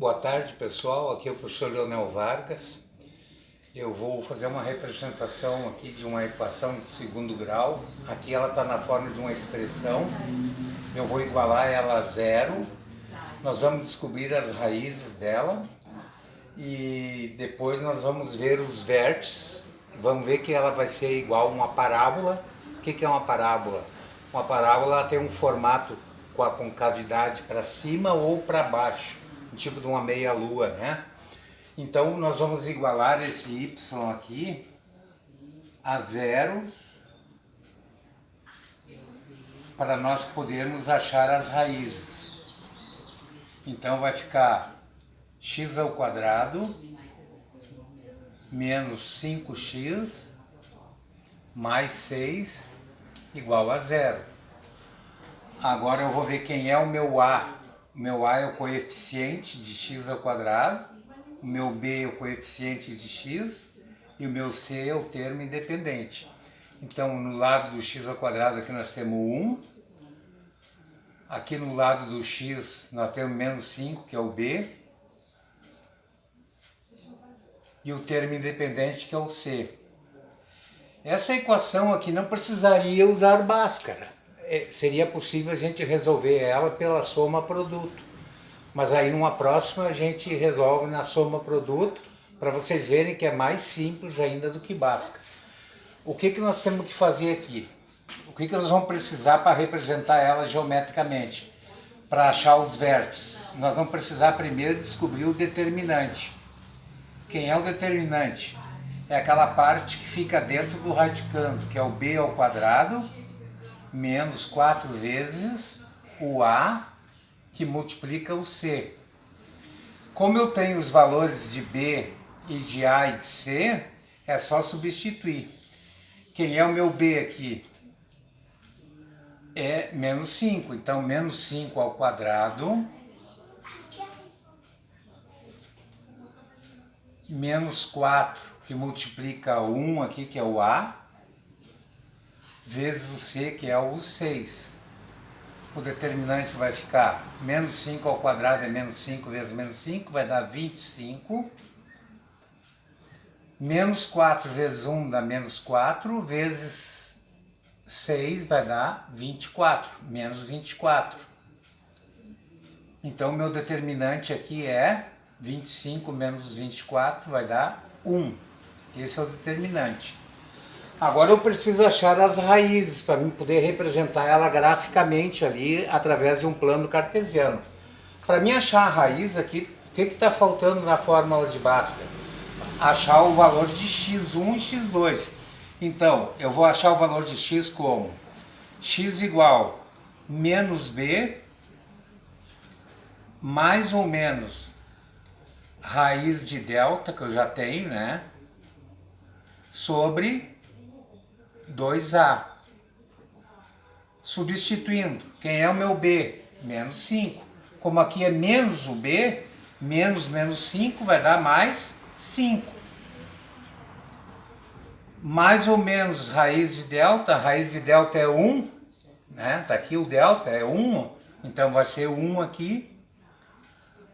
Boa tarde, pessoal. Aqui é o professor Leonel Vargas. Eu vou fazer uma representação aqui de uma equação de segundo grau. Aqui ela está na forma de uma expressão. Eu vou igualar ela a zero. Nós vamos descobrir as raízes dela e depois nós vamos ver os vértices. Vamos ver que ela vai ser igual a uma parábola. O que é uma parábola? Uma parábola tem um formato com a concavidade para cima ou para baixo, um tipo de uma meia-lua, né? Então nós vamos igualar esse y aqui a zero para nós podermos achar as raízes. Então vai ficar x ao quadrado menos 5x mais 6 igual a zero. Agora eu vou ver quem é o meu a. O meu a é o coeficiente de x ao quadrado, o meu b é o coeficiente de x e o meu c é o termo independente. Então no lado do x ao quadrado aqui nós temos 1. Aqui no lado do x nós temos menos 5, que é o b. E o termo independente, que é o c. Essa equação aqui não precisaria usar Bhaskara. Seria possível a gente resolver ela pela soma produto. Mas aí numa próxima a gente resolve na soma produto, para vocês verem que é mais simples ainda do que Bhaskara. O que nós temos que fazer aqui? O que nós vamos precisar para representar ela geometricamente? Para achar os vértices. Nós vamos precisar primeiro descobrir o determinante. Quem é o determinante? É aquela parte que fica dentro do radicando, que é o b ao quadrado, menos 4 vezes o a, que multiplica o c. Como eu tenho os valores de b e de a e de c, é só substituir. Quem é o meu b aqui? É menos 5. Então, menos 5 ao quadrado, menos 4, que multiplica 1 aqui, que é o a, vezes o c, que é o 6. O determinante vai ficar menos 5 ao quadrado é menos 5 vezes menos 5, vai dar 25. Menos 4 vezes 1 dá menos 4, vezes 6 vai dar 24, menos 24. Então, meu determinante aqui é 25 menos 24 vai dar 1. Esse é o determinante. Agora eu preciso achar as raízes para mim poder representar ela graficamente ali através de um plano cartesiano. Para mim achar a raiz aqui, o que está faltando na fórmula de Bhaskara? Achar o valor de x1 e x2. Então, eu vou achar o valor de x como x igual menos b mais ou menos raiz de delta, que eu já tenho, né? Sobre 2a. Substituindo, quem é o meu b? Menos 5. Como aqui é menos o b, menos 5 vai dar mais 5. Mais ou menos raiz de delta é 1, né? Tá aqui o delta, é 1, então vai ser 1 aqui,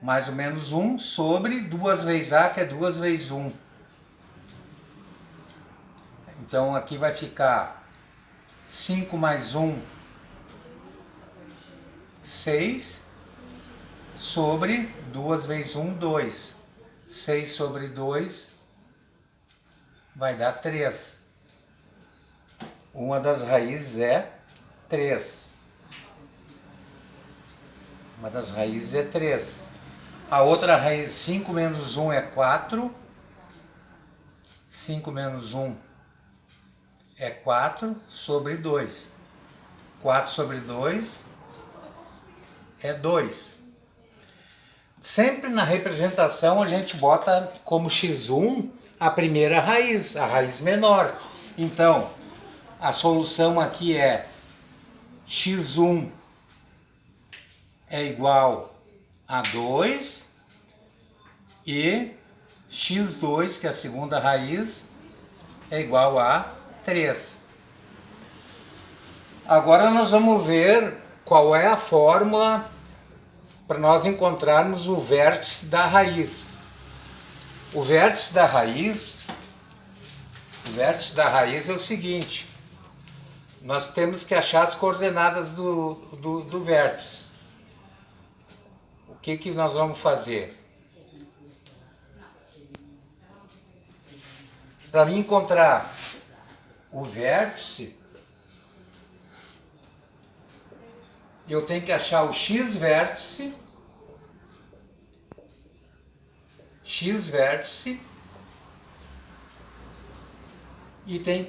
mais ou menos 1, sobre 2 vezes a, que é 2 vezes 1. Então aqui vai ficar 5 mais 1, 6, sobre 2 vezes 1, 2. 6 sobre 2 vai dar 3. Uma das raízes é 3. Uma das raízes é 3. A outra raiz, 5 menos 1 é 4. 5 menos 1 é 4 sobre 2. 4 sobre 2 é 2. Sempre na representação a gente bota como x1 a primeira raiz, a raiz menor. Então, a solução aqui é x1 é igual a 2 e x2, que é a segunda raiz, é igual a 3. Agora nós vamos ver qual é a fórmula para nós encontrarmos o vértice da raiz. O vértice da raiz é o seguinte: nós temos que achar as coordenadas do vértice. O que nós vamos fazer? Para mim encontrar o vértice, eu tenho que achar o x-vértice, e tem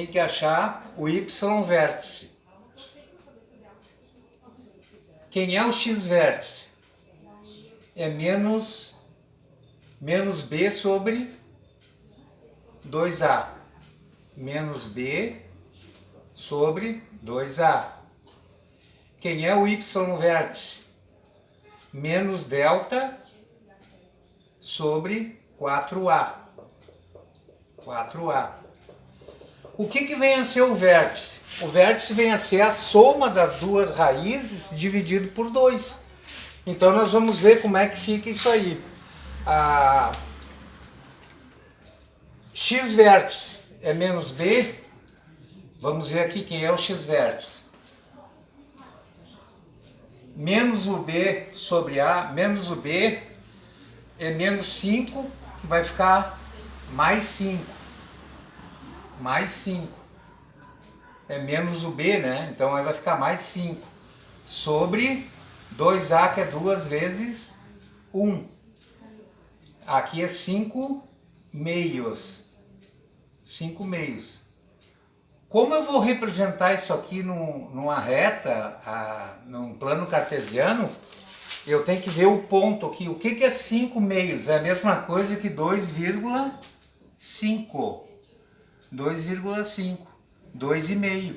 que achar o y-vértice. Quem é o x-vértice? É menos b sobre 2a. Menos b sobre 2a. Quem é o y-vértice? Menos delta sobre 4a. 4a. O que vem a ser o vértice? O vértice vem a ser a soma das duas raízes dividido por 2. Então nós vamos ver como é que fica isso aí. X-vértice é menos b. Vamos ver aqui quem é o x-vértice. Menos o b sobre a, menos o b é menos 5, que vai ficar mais 5. Mais 5. É menos o b, né? Então aí vai ficar mais 5. Sobre 2a, que é 2 vezes 1. Aqui é 5 meios. 5 meios. Como eu vou representar isso aqui numa reta, num plano cartesiano, eu tenho que ver o ponto aqui. O que é 5 meios? É a mesma coisa que 2,5. 2,5. 2,5.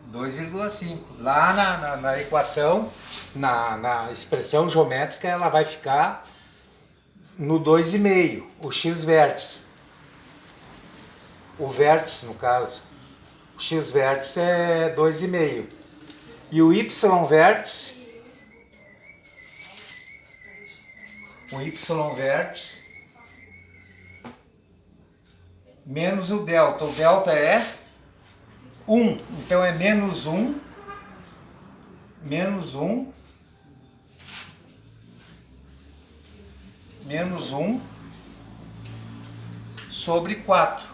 2,5. Lá na equação, na expressão geométrica, ela vai ficar no 2,5, o x-vértice. O vértice, no caso. O x-vértice é 2,5. E o y-vértice, menos o delta. O delta é 1. Então é menos 1. Menos 1. Menos 1 sobre 4.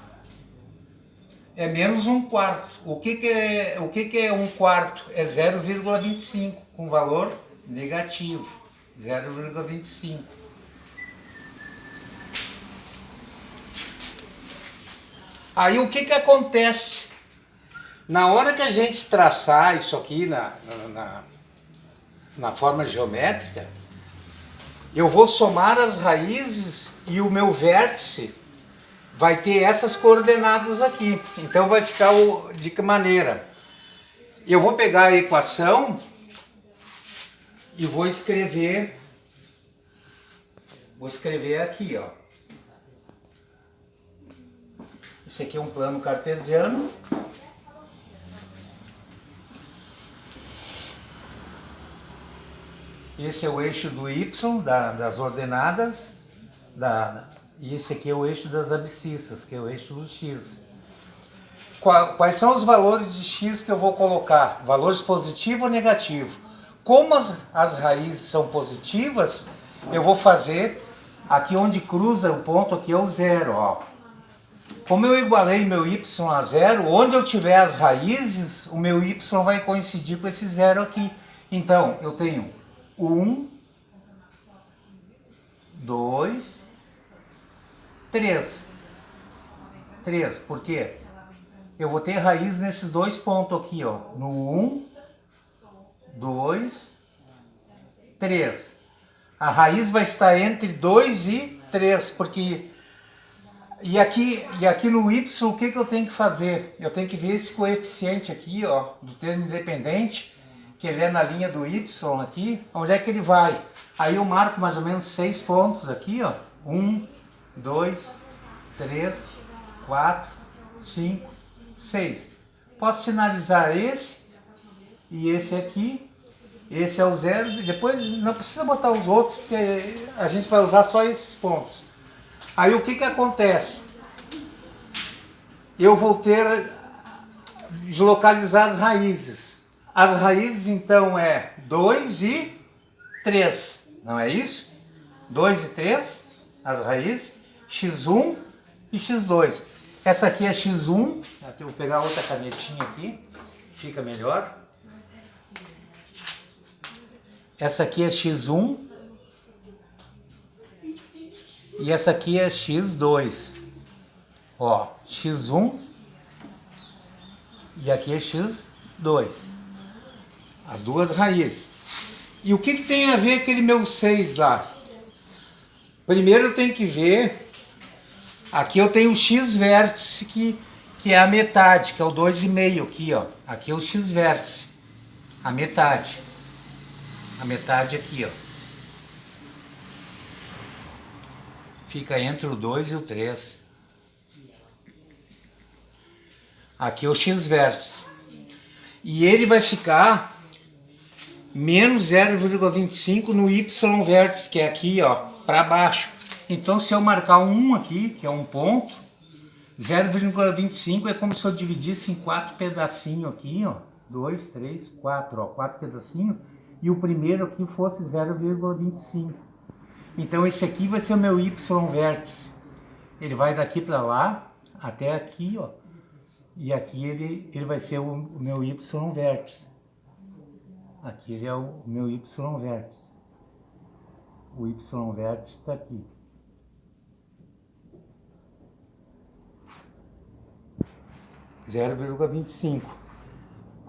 É menos 1/4. O que é 1/4? É 0,25, com valor negativo. 0,25. Aí o que acontece? Na hora que a gente traçar isso aqui na forma geométrica, eu vou somar as raízes e o meu vértice vai ter essas coordenadas aqui. Então vai ficar de que maneira? Eu vou pegar a equação e vou escrever aqui, ó. Esse aqui é um plano cartesiano. Esse é o eixo do y, das ordenadas, e esse aqui é o eixo das abscissas, que é o eixo do x. Quais são os valores de x que eu vou colocar? Valores positivo ou negativo? Como as raízes são positivas, eu vou fazer aqui onde cruza o ponto, aqui é o zero, ó. Como eu igualei meu y a zero, onde eu tiver as raízes, o meu y vai coincidir com esse zero aqui. Então, eu tenho 1, 2, 3. 3, por quê? Eu vou ter raiz nesses dois pontos aqui, ó. No 1, 2, 3. A raiz vai estar entre 2 e 3, porque... E aqui no y, o que eu tenho que fazer? Eu tenho que ver esse coeficiente aqui, ó, do termo independente, que ele é na linha do y aqui, onde é que ele vai? Aí eu marco mais ou menos 6 pontos aqui, ó. 1, 2, 3, 4, 5, 6. Posso sinalizar esse e esse aqui Esse é o zero, e depois não precisa botar os outros, porque a gente vai usar só esses pontos. Aí o que que acontece? Eu vou ter de localizar as raízes. As raízes então é 2 e 3, não é isso? 2 e 3, as raízes, x1 e x2. Essa aqui é x1, eu vou pegar outra canetinha aqui, fica melhor. Essa aqui é x1 e essa aqui é x2. Ó, x1 e aqui é x2. As duas raízes. E o que que tem a ver aquele meu 6 lá? Primeiro eu tenho que ver, aqui eu tenho o x vértice que é a metade, que é o 2,5 aqui, ó. Aqui é o x vértice, a metade. A metade aqui, ó. Fica entre o 2 e o 3. Aqui é o x vértice. E ele vai ficar menos 0,25 no y vértice, que é aqui, ó, para baixo. Então, se eu marcar um aqui, que é um ponto, 0,25 é como se eu dividisse em 4 pedacinhos aqui, ó. 2, 3, 4, ó, 4 pedacinhos. E o primeiro aqui fosse 0,25. Então, esse aqui vai ser o meu y vértice. Ele vai daqui para lá, até aqui, ó. E aqui ele vai ser o meu y vértice. Aqui ele é o meu y vértice. O y vértice está aqui. (0,25).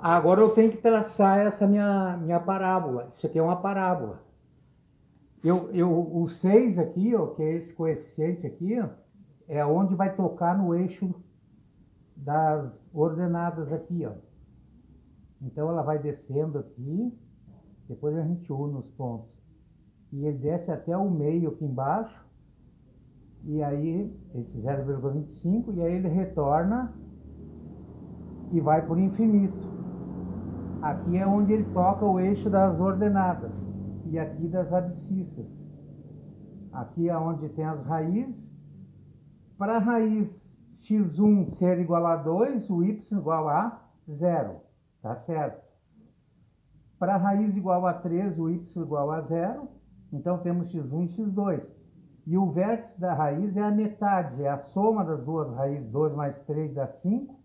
Agora eu tenho que traçar essa minha parábola. Isso aqui é uma parábola. O 6 aqui, ó, que é esse coeficiente aqui, ó, é onde vai tocar no eixo das ordenadas aqui, ó. Então ela vai descendo aqui, depois a gente une os pontos. E ele desce até o meio aqui embaixo, e aí esse 0,25, e aí ele retorna e vai por infinito. Aqui é onde ele toca o eixo das ordenadas, e aqui das abscissas. Aqui é onde tem as raízes. Para a raiz x1 ser igual a 2, o y igual a 0. Tá certo? Para a raiz igual a 3, o y igual a 0. Então temos x1 e x2. E o vértice da raiz é a metade, é a soma das duas raízes. 2 mais 3 dá 5.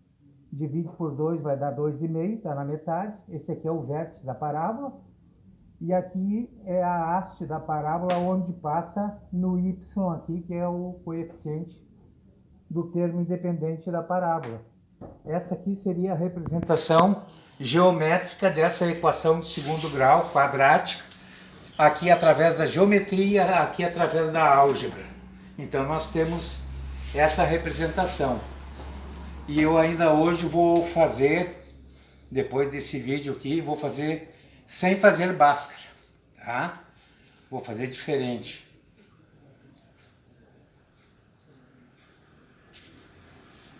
Divide por 2 vai dar 2,5, está na metade. Esse aqui é o vértice da parábola. E aqui é a haste da parábola onde passa no y aqui, que é o coeficiente do termo independente da parábola. Essa aqui seria a representação geométrica dessa equação de segundo grau quadrática, aqui através da geometria, aqui através da álgebra. Então nós temos essa representação. E eu ainda hoje vou fazer, depois desse vídeo aqui, vou fazer sem fazer Bhaskara, tá? Vou fazer diferente.